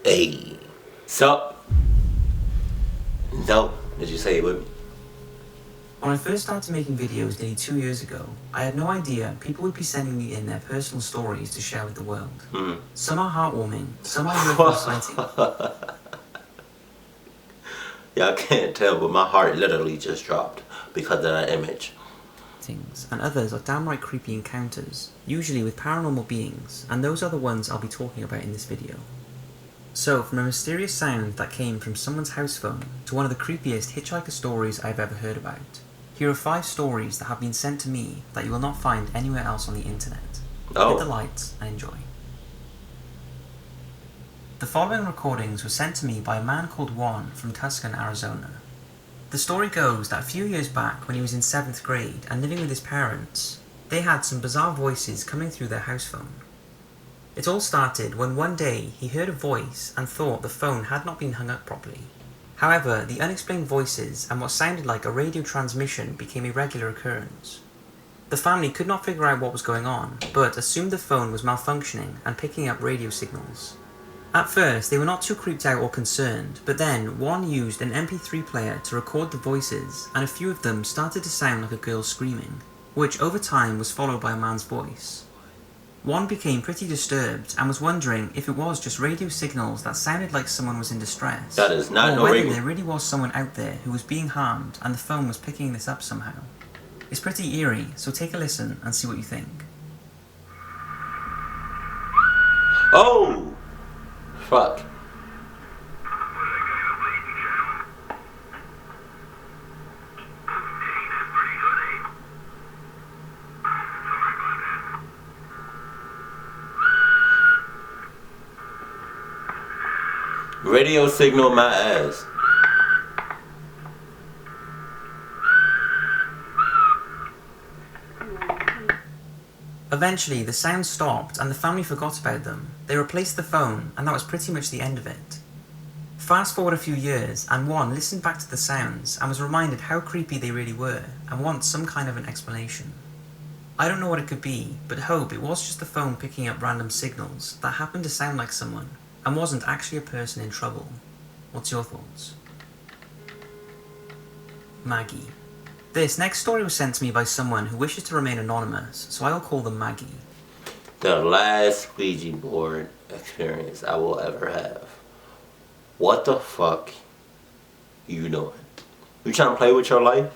Hey. Sup? No. Did you say it with me? When I first started making videos nearly 2 years ago, I had no idea people would be sending me in their personal stories to share with the world. Some are heartwarming, some are UFO sightings. Y'all can't tell, but my heart literally just dropped because of that image. And others are downright creepy encounters, usually with paranormal beings, and those are the ones I'll be talking about in this video. So, from a mysterious sound that came from someone's house phone to one of the creepiest hitchhiker stories I've ever heard about, here are 5 stories that have been sent to me that you will not find anywhere else on the internet. Hit the lights and enjoy. The following recordings were sent to me by a man called Juan from Tucson, Arizona. The story goes that a few years back when he was in 7th grade and living with his parents, they had some bizarre voices coming through their house phone. It all started when one day he heard a voice and thought the phone had not been hung up properly. However, the unexplained voices and what sounded like a radio transmission became a regular occurrence. The family could not figure out what was going on, but assumed the phone was malfunctioning and picking up radio signals. At first, they were not too creeped out or concerned, but then Juan used an MP3 player to record the voices, and a few of them started to sound like a girl screaming, which over time was followed by a man's voice. Juan became pretty disturbed and was wondering if it was just radio signals that sounded like someone was in distress, That is not or whether there really was someone out there who was being harmed and the phone was picking this up somehow. It's pretty eerie, so take a listen and see what you think. Oh! Fuck. Radio signal my ass. Eventually, the sounds stopped and the family forgot about them. They replaced the phone, and that was pretty much the end of it. Fast forward a few years, and Juan listened back to the sounds and was reminded how creepy they really were and wants some kind of an explanation. I don't know what it could be, but hope it was just the phone picking up random signals that happened to sound like someone and wasn't actually a person in trouble. What's your thoughts? Maggie. This next story was sent to me by someone who wishes to remain anonymous, so I'll call them Maggie. The last Ouija board experience I will ever have. What the fuck you doing? You trying to play with your life?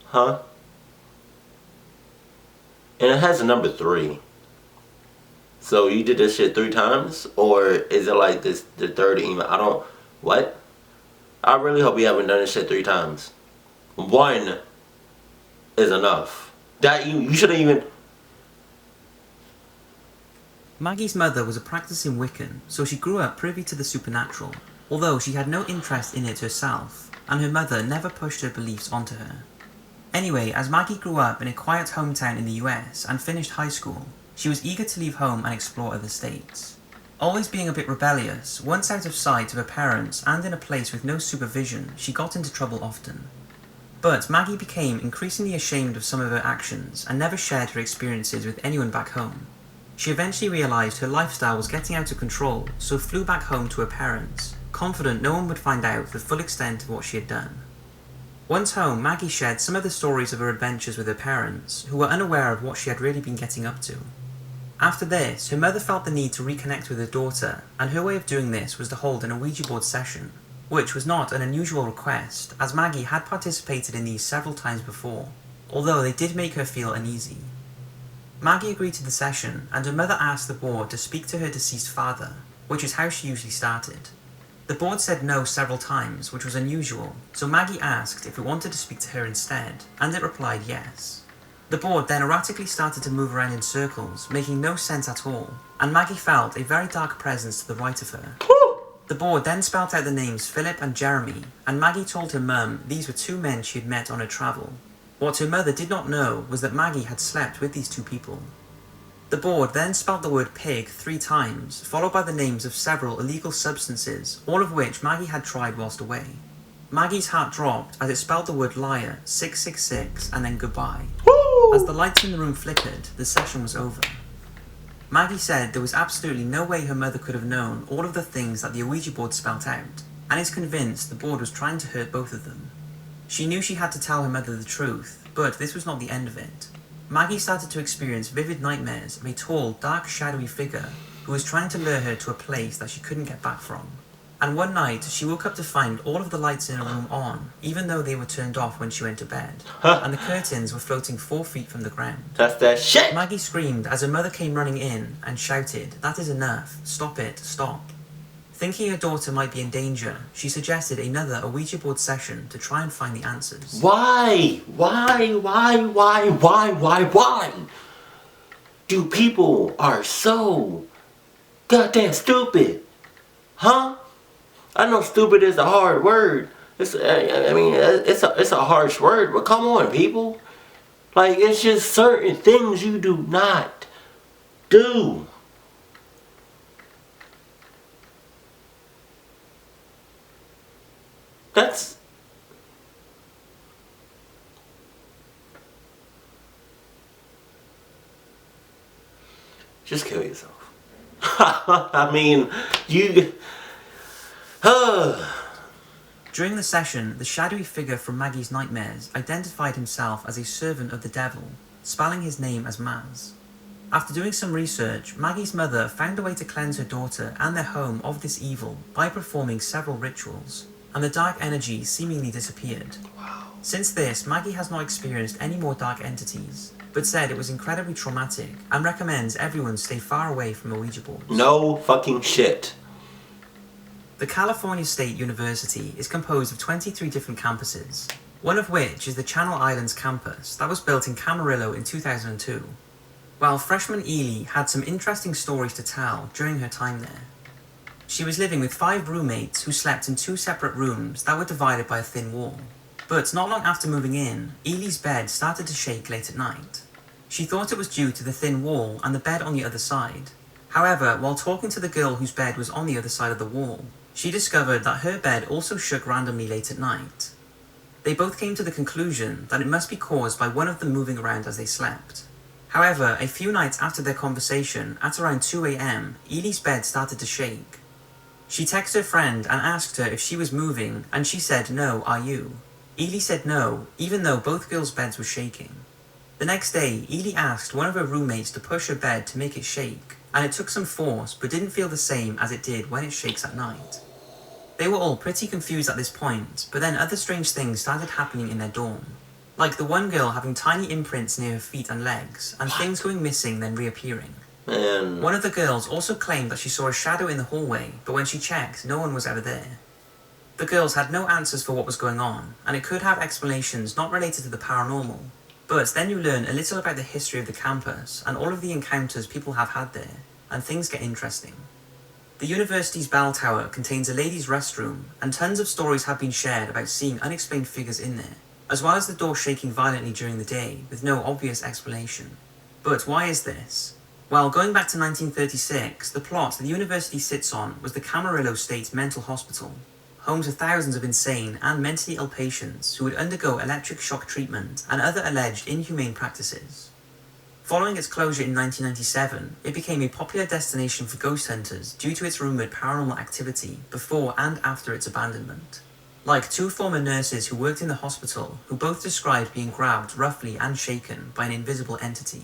Huh? And it has a number 3. So you did this shit 3 times? Or is it like this the 3rd email? What? I really hope you haven't done this shit 3 times. 1 is enough. That you shouldn't even... Maggie's mother was a practicing Wiccan, so she grew up privy to the supernatural, although she had no interest in it herself, and her mother never pushed her beliefs onto her. Anyway, as Maggie grew up in a quiet hometown in the US and finished high school, she was eager to leave home and explore other states. Always being a bit rebellious, once out of sight of her parents and in a place with no supervision, she got into trouble often. But Maggie became increasingly ashamed of some of her actions and never shared her experiences with anyone back home. She eventually realised her lifestyle was getting out of control, so flew back home to her parents, confident no one would find out the full extent of what she had done. Once home, Maggie shared some of the stories of her adventures with her parents, who were unaware of what she had really been getting up to. After this, her mother felt the need to reconnect with her daughter, and her way of doing this was to hold an Ouija board session, which was not an unusual request, as Maggie had participated in these several times before, although they did make her feel uneasy. Maggie agreed to the session, and her mother asked the board to speak to her deceased father, which is how she usually started. The board said no several times, which was unusual, so Maggie asked if it wanted to speak to her instead, and it replied yes. The board then erratically started to move around in circles, making no sense at all, and Maggie felt a very dark presence to the right of her. The board then spelt out the names Philip and Jeremy, and Maggie told her mum these were 2 men she had met on her travel. What her mother did not know was that Maggie had slept with these 2 people. The board then spelt the word pig 3 times, followed by the names of several illegal substances, all of which Maggie had tried whilst away. Maggie's heart dropped as it spelled the word liar 666 and then goodbye. As the lights in the room flickered, the session was over. Maggie said there was absolutely no way her mother could have known all of the things that the Ouija board spelt out, and is convinced the board was trying to hurt both of them. She knew she had to tell her mother the truth, but this was not the end of it. Maggie started to experience vivid nightmares of a tall, dark, shadowy figure who was trying to lure her to a place that she couldn't get back from. And one night, she woke up to find all of the lights in her room on, even though they were turned off when she went to bed, and the curtains were floating 4 feet from the ground. That's that shit! Maggie screamed as her mother came running in and shouted, "That is enough, stop it, stop." Thinking her daughter might be in danger, she suggested another Ouija board session to try and find the answers. Why? Why do people are so goddamn stupid? Huh? I know stupid is a hard word. It's a harsh word, but come on, people. Like, it's just certain things you do not do. That's... Just kill yourself. I mean, you... During the session, the shadowy figure from Maggie's nightmares identified himself as a servant of the devil, spelling his name as Maz. After doing some research, Maggie's mother found a way to cleanse her daughter and their home of this evil by performing several rituals, and the dark energy seemingly disappeared. Wow. Since this, Maggie has not experienced any more dark entities, but said it was incredibly traumatic and recommends everyone stay far away from Ouija boards. No fucking shit. The California State University is composed of 23 different campuses, one of which is the Channel Islands campus that was built in Camarillo in 2002. While freshman Ely had some interesting stories to tell during her time there. She was living with 5 roommates who slept in 2 separate rooms that were divided by a thin wall. But not long after moving in, Ely's bed started to shake late at night. She thought it was due to the thin wall and the bed on the other side. However, while talking to the girl whose bed was on the other side of the wall, she discovered that her bed also shook randomly late at night. They both came to the conclusion that it must be caused by one of them moving around as they slept. However, a few nights after their conversation, at around 2 a.m, Ely's bed started to shake. She texted her friend and asked her if she was moving, and she said, "No, are you?" Ely said no, even though both girls' beds were shaking. The next day, Ely asked one of her roommates to push her bed to make it shake, and it took some force but didn't feel the same as it did when it shakes at night. They were all pretty confused at this point, but then other strange things started happening in their dorm. Like the one girl having tiny imprints near her feet and legs, and things going missing then reappearing. Man. One of the girls also claimed that she saw a shadow in the hallway, but when she checked, no one was ever there. The girls had no answers for what was going on, and it could have explanations not related to the paranormal. But then you learn a little about the history of the campus, and all of the encounters people have had there, and things get interesting. The university's bell tower contains a ladies' restroom, and tons of stories have been shared about seeing unexplained figures in there, as well as the door shaking violently during the day, with no obvious explanation. But why is this? Well, going back to 1936, the plot the university sits on was the Camarillo State Mental Hospital, home to thousands of insane and mentally ill patients who would undergo electric shock treatment and other alleged inhumane practices. Following its closure in 1997, it became a popular destination for ghost hunters due to its rumoured paranormal activity before and after its abandonment. Like 2 former nurses who worked in the hospital, who both described being grabbed roughly and shaken by an invisible entity,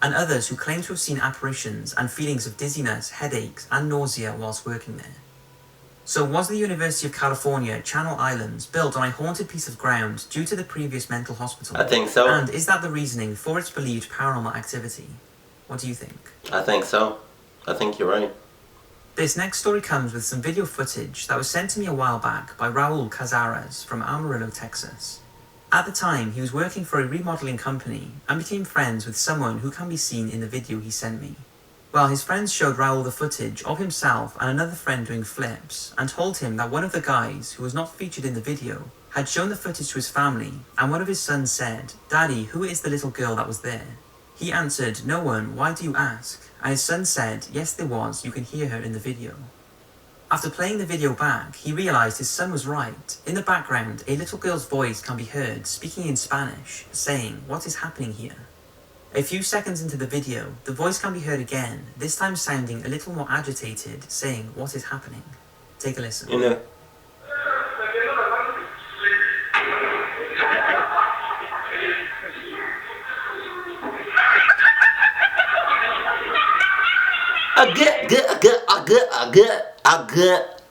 and others who claimed to have seen apparitions and feelings of dizziness, headaches, and nausea whilst working there. So was the University of California, Channel Islands, built on a haunted piece of ground due to the previous mental hospital? I think so. And is that the reasoning for its believed paranormal activity? What do you think? I think so. I think you're right. This next story comes with some video footage that was sent to me a while back by Raul Cazares from Amarillo, Texas. At the time, he was working for a remodeling company and became friends with someone who can be seen in the video he sent me. Well, his friends showed Raul the footage of himself and another friend doing flips, and told him that one of the guys, who was not featured in the video, had shown the footage to his family, and one of his sons said, "Daddy, who is the little girl that was there?" He answered, "No one, why do you ask?" And his son said, "Yes there was, you can hear her in the video." After playing the video back, he realised his son was right. In the background, a little girl's voice can be heard speaking in Spanish, saying, "What is happening here?" A few seconds into the video, the voice can be heard again, this time sounding a little more agitated, saying what is happening. Take a listen. You know.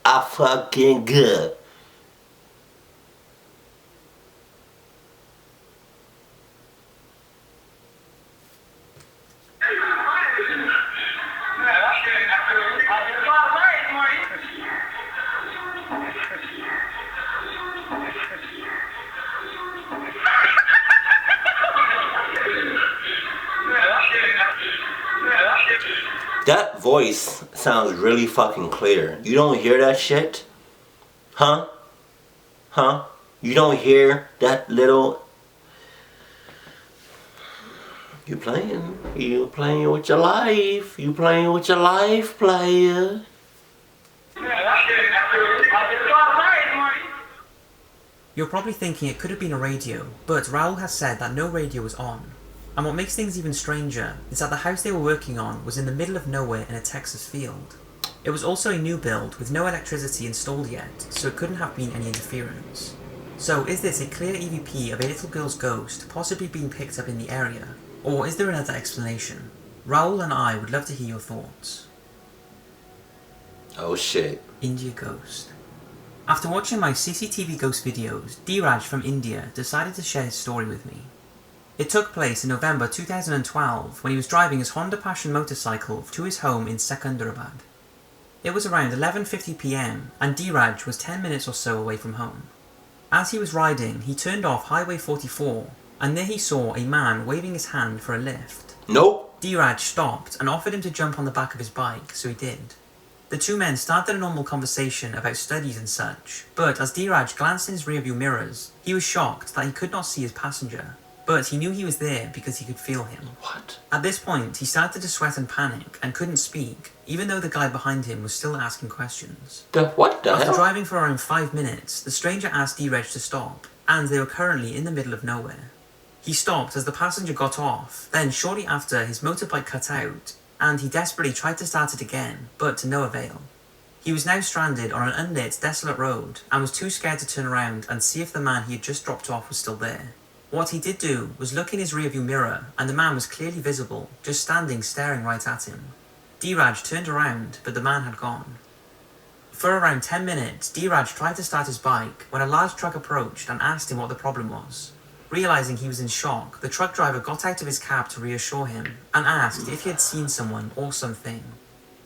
I fucking good. That voice sounds really fucking clear. You don't hear that shit? Huh? Huh? You don't hear that little... You playing with your life. You playing with your life, player. You're probably thinking it could have been a radio, but Raul has said that no radio was on. And what makes things even stranger is that the house they were working on was in the middle of nowhere in a Texas field. It was also a new build with no electricity installed yet, so it couldn't have been any interference. So is this a clear EVP of a little girl's ghost possibly being picked up in the area? Or is there another explanation? Raul and I would love to hear your thoughts. Oh shit. India Ghost. After watching my CCTV ghost videos, Dheeraj from India decided to share his story with me. It took place in November 2012 when he was driving his Honda Passion motorcycle to his home in Secunderabad. It was around 11:50 PM and Dheeraj was 10 minutes or so away from home. As he was riding, he turned off Highway 44 and there he saw a man waving his hand for a lift. Nope. Dheeraj stopped and offered him to jump on the back of his bike, so he did. The two men started a normal conversation about studies and such, but as Dheeraj glanced in his rearview mirrors, he was shocked that he could not see his passenger. But he knew he was there because he could feel him. What? At this point, he started to sweat and panic and couldn't speak, even though the guy behind him was still asking questions. What the After hell? driving for around 5 minutes, the stranger asked Dheeraj to stop, and they were currently in the middle of nowhere. He stopped as the passenger got off, then shortly after his motorbike cut out, and he desperately tried to start it again, but to no avail. He was now stranded on an unlit, desolate road, and was too scared to turn around and see if the man he had just dropped off was still there. What he did do was look in his rearview mirror, and the man was clearly visible, just standing staring right at him. Dheeraj turned around, but the man had gone. For around 10 minutes, Dheeraj tried to start his bike when a large truck approached and asked him what the problem was. Realizing he was in shock, the truck driver got out of his cab to reassure him and asked if he had seen someone or something.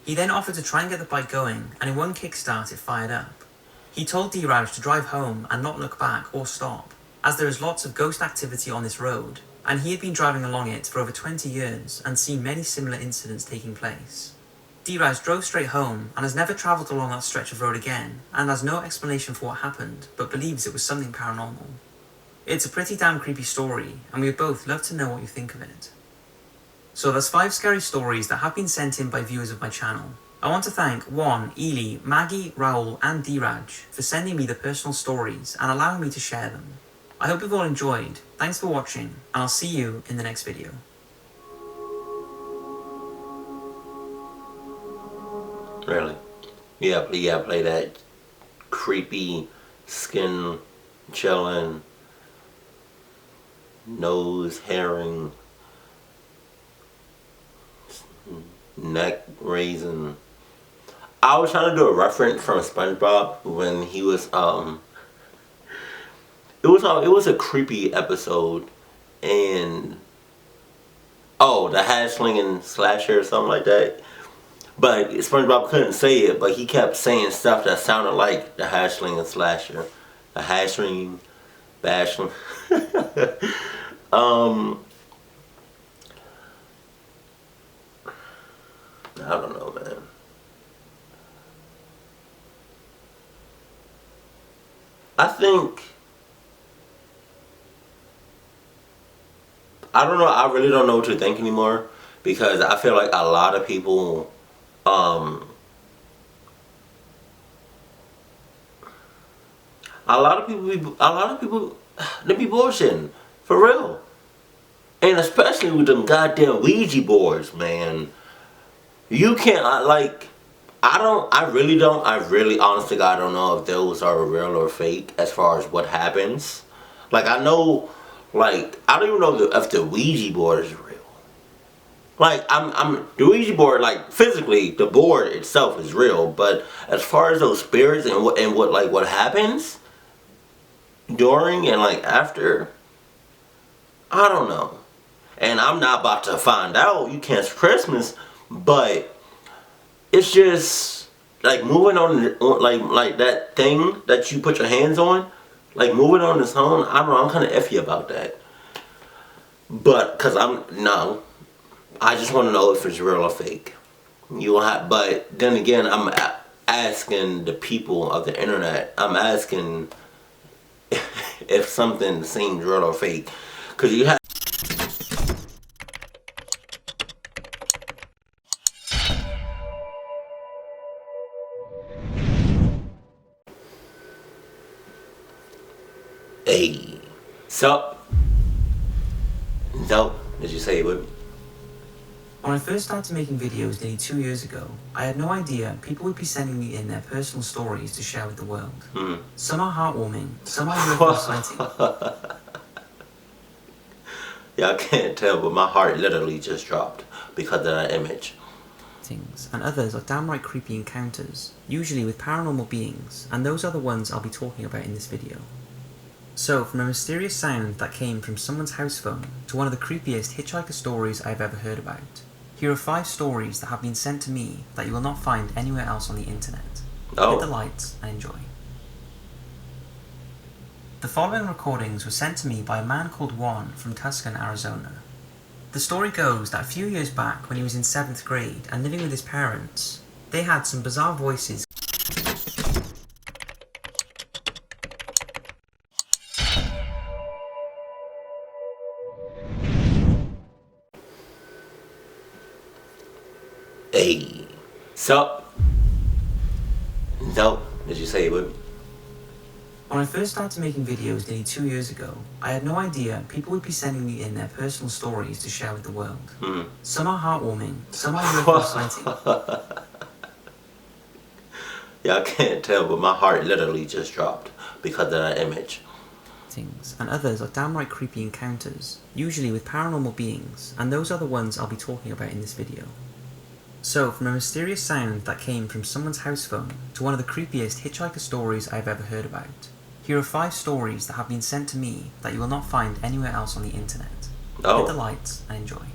He then offered to try and get the bike going, and in one kickstart it fired up. He told Dheeraj to drive home and not look back or stop, as there is lots of ghost activity on this road, and he had been driving along it for over 20 years and seen many similar incidents taking place. Dheeraj drove straight home and has never travelled along that stretch of road again, and has no explanation for what happened, but believes it was something paranormal. It's a pretty damn creepy story, and we would both love to know what you think of it. So there's 5 scary stories that have been sent in by viewers of my channel. I want to thank 1, Ely, Maggie, Raul and Dheeraj for sending me the personal stories and allowing me to share them. I hope you've all enjoyed, thanks for watching, and I'll see you in the next video. Really? Yeah, play that creepy, skin chilling, nose herring, neck raising. I was trying to do a reference from SpongeBob when he was it was a creepy episode, and the hash slinging slasher or something like that. But SpongeBob couldn't say it, but he kept saying stuff that sounded like the hash slinging slasher, the hash slinging bashing. I don't know, man. I don't know, I really don't know what to think anymore, because I feel like a lot of people, they be bullshitting, for real. And especially with them goddamn Ouija boards, man. You can't, I really, honestly, God, don't know if those are real or fake as far as what happens. Like, I know, like, I don't even know if the Ouija board is real. Like, the Ouija board, like, physically, the board itself is real, but as far as those spirits and what happens during and, like, after, I don't know. And I'm not about to find out, you cancel Christmas, but it's just like moving like that thing that you put your hands on, like moving on its own. I don't know. I'm kind of iffy about that. But cause I just want to know if it's real or fake. But then again, I'm asking the people of the internet. I'm asking if something seems real or fake, cause you have. Hey. So. No. Did you say it would? When I first started making videos nearly 2 years ago, I had no idea people would be sending me in their personal stories to share with the world. Some are heartwarming, some are UFO sighting. Yeah, I can't tell, but my heart literally just dropped because of that image. And others are downright creepy encounters, usually with paranormal beings, and those are the ones I'll be talking about in this video. So, from a mysterious sound that came from someone's house phone to one of the creepiest hitchhiker stories I've ever heard about, here are 5 stories that have been sent to me that you will not find anywhere else on the internet. Hit the lights and enjoy. The following recordings were sent to me by a man called Juan from Tucson, Arizona. The story goes that a few years back when he was in 7th grade and living with his parents, they had some bizarre voices Hey. So. No. Did you say it would? When I first started making videos nearly 2 years ago, I had no idea people would be sending me in their personal stories to share with the world. Some are heartwarming, some are UFO sighting. Yeah, I can't tell, but my heart literally just dropped because of that image. And others are downright creepy encounters, usually with paranormal beings, and those are the ones I'll be talking about in this video. So, from a mysterious sound that came from someone's house phone to one of the creepiest hitchhiker stories I've ever heard about, here are 5 stories that have been sent to me that you will not find anywhere else on the internet. Hit the lights and enjoy.